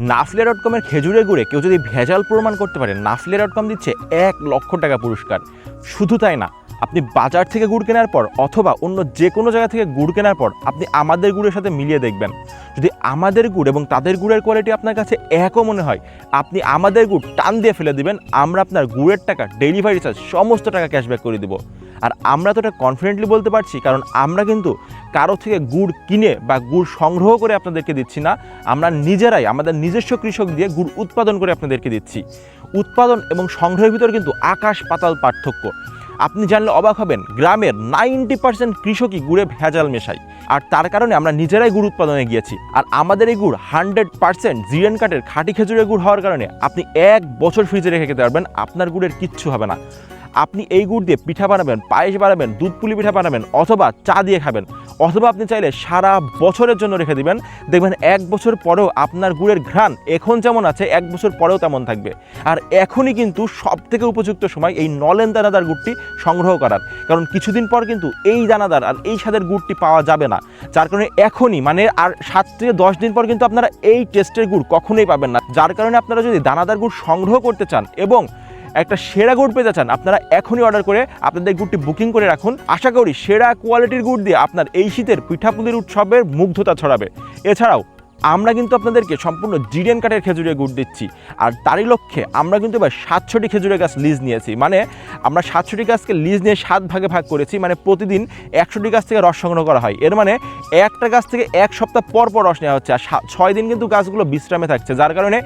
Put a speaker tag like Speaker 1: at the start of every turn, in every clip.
Speaker 1: নাফলিয়া.কমের খেজুরের গুড়ে কেউ যদি ভেজাল প্রমাণ করতে পারে, নাফলিয়া.কম দিচ্ছে 1,00,000 টাকা পুরস্কার। শুধু তাই না, আপনি বাজার থেকে গুড় কেনার পর অথবা অন্য যে কোনো জায়গা থেকে গুড় কেনার পর আপনি আমাদের গুড়ের সাথে মিলিয়ে দেখবেন, যদি আমাদের গুড় এবং তাদের গুড়ের কোয়ালিটি আপনার কাছে একও মনে হয়, আপনি আমাদের গুড় টান দিয়ে ফেলে দিবেন, আমরা আপনার গুড়ের টাকা, ডেলিভারি চার্জ সমস্ত টাকা ক্যাশব্যাক করে দেবো। আর আমরা তো এটা কনফিডেন্টলি বলতে পারছি, কারণ আমরা কিন্তু কারো থেকে গুড় কিনে বা গুড় সংগ্রহ করে আপনাদেরকে দিচ্ছি না, আমরা নিজেরাই আমাদের নিজস্ব কৃষক দিয়ে গুড় উৎপাদন করে আপনাদেরকে দিচ্ছি। উৎপাদন এবং সংগ্রহের ভিতর কিন্তু আকাশ পাতাল পার্থক্য। আপনি জানলে অবাক হবেন, গ্রামের 90% কৃষকই গুড়ে ভেজাল মেশায়, আর তার কারণে আমরা নিজেরাই গুড় উৎপাদনে গিয়েছি। আর আমাদের এই গুড় 100% জিরেন কাঠের খাঁটি খেজুরের গুড় হওয়ার কারণে আপনি 1 বছর ফ্রিজে রেখে খেতে পারবেন, আপনার গুড়ের কিচ্ছু হবে না। আপনি এই গুড় দিয়ে পিঠা বানাবেন, পায়েস বানাবেন, দুধ পুলি পিঠা বানাবেন, অথবা চা দিয়ে খাবেন, অথবা আপনি চাইলে সারা বছরের জন্য রেখে দিবেন, দেখবেন 1 বছর পরেও আপনার গুড়ের ঘ্রাণ এখন যেমন আছে 1 বছর পরেও তেমন থাকবে। আর এখনই কিন্তু সবথেকে উপযুক্ত সময় এই নলেন দানাদার গুড়টি সংগ্রহ করার, কারণ কিছুদিন পর কিন্তু এই দানাদার আর এই স্বাদের গুড়টি পাওয়া যাবে না। যার কারণে এখনই মানে আর 7 থেকে 10 দিন পর কিন্তু আপনারা এই টেস্টের গুড় কখনোই পাবেন না। যার কারণে আপনারা যদি দানাদার গুড় সংগ্রহ করতে চান এবং একটা সেরা গুড় পেতে চান, আপনারা এখনই অর্ডার করে আপনাদের গুড়টি বুকিং করে রাখুন। আশা করি সেরা কোয়ালিটির গুড় দিয়ে আপনার এই শীতের পিঠাপুলির উৎসবের মুগ্ধতা ছড়াবে। এছাড়াও আমরা কিন্তু আপনাদেরকে সম্পূর্ণ জিরেন কাঠের খেজুরের গুড় দিচ্ছি, আর তারই লক্ষ্যে আমরা কিন্তু এবার 700টি খেজুরের গাছ লিজ নিয়েছি। মানে আমরা 700টি গাছকে লিজ নিয়ে 7 ভাগে ভাগ করেছি, মানে প্রতিদিন 100টি গাছ থেকে রস সংগ্রহ করা হয়। এর মানে একটা গাছ থেকে 1 সপ্তাহ পর পর রস নেওয়া হচ্ছে, আর 6 দিন কিন্তু গাছগুলো বিশ্রামে থাকছে। যার কারণে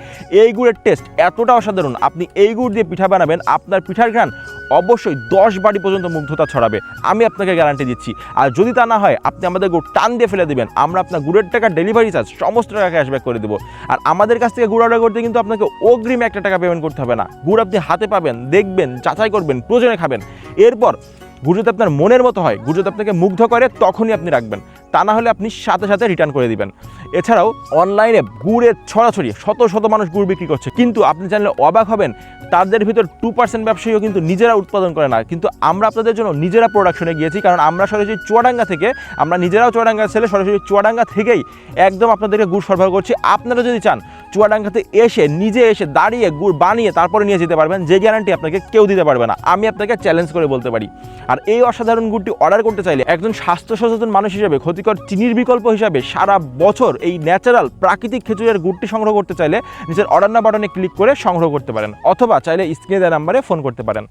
Speaker 1: এই গুড়ের টেস্ট এতটা অসাধারণ, আপনি এই গুড় দিয়ে পিঠা বানাবেন, আপনার পিঠার ঘ্রাণ অবশ্যই 10 বাড়ি পর্যন্ত মুগ্ধতা ছড়াবে, আমি আপনাকে গ্যারান্টি দিচ্ছি। আর যদি তা না হয়, আপনি আমাদের গুড় টান দিয়ে ফেলে দেবেন, আমরা আপনার গুড়ের টাকা, ডেলিভারি চার্জ সমস্ত টাকা ক্যাশব্যাক করে দেবো। আর আমাদের কাছ থেকে গুড় অর্ডার করতে কিন্তু আপনাকে অগ্রিম 1 টাকা পেমেন্ট করতে হবে না। গুড় আপনি হাতে পাবেন, দেখবেন, যাচাই করবেন, প্রয়োজনে খাবেন। এরপর গুড় যদি আপনার মনের মতো হয়, গুড় যদি আপনাকে মুগ্ধ করে, তখনই আপনি রাখবেন, তা না হলে আপনি সাথে সাথে রিটার্ন করে দিবেন। এছাড়াও অনলাইনে গুড়ের ছড়াছড়ি, শত শত মানুষ গুড় বিক্রি করছে, কিন্তু আপনি জানলে অবাক হবেন, তাদের ভিতর 2% ব্যবসায়ীও কিন্তু নিজেরা উৎপাদন করে না। কিন্তু আমরা আপনাদের জন্য নিজেরা প্রোডাকশনে গিয়েছি, কারণ আমরা সরাসরি চুয়াডাঙ্গা থেকে, আমরা নিজেরাও চুয়াডাঙ্গা ছেলে, সরাসরি চুয়াডাঙ্গা থেকেই একদম আপনাদেরকে গুড় সরবরাহ করছি। আপনারা যদি চান চুয়াডাঙ্গাতে এসে নিজে এসে দাঁড়িয়ে গুড় বানিয়ে তারপরে নিয়ে যেতে পারবেন, যে গ্যারান্টি আপনাকে কেউ দিতে পারবে না, আমি আপনাকে চ্যালেঞ্জ করে বলতে পারি। আর এই অসাধারণ গুড়টি অর্ডার করতে চাইলে একজন স্বাস্থ্য সচেতন মানুষ হিসেবে ক্ষতিকর চিনির বিকল্প হিসাবে সারা বছর এই ন্যাচারাল প্রাকৃতিক খেজুরের গুড়টি সংগ্রহ করতে চাইলে নিজের অর্ডার না বাটনে ক্লিক করে সংগ্রহ করতে পারেন, অথবা চাইলে স্ক্রিনে দেওয়া নাম্বারে ফোন করতে পারেন।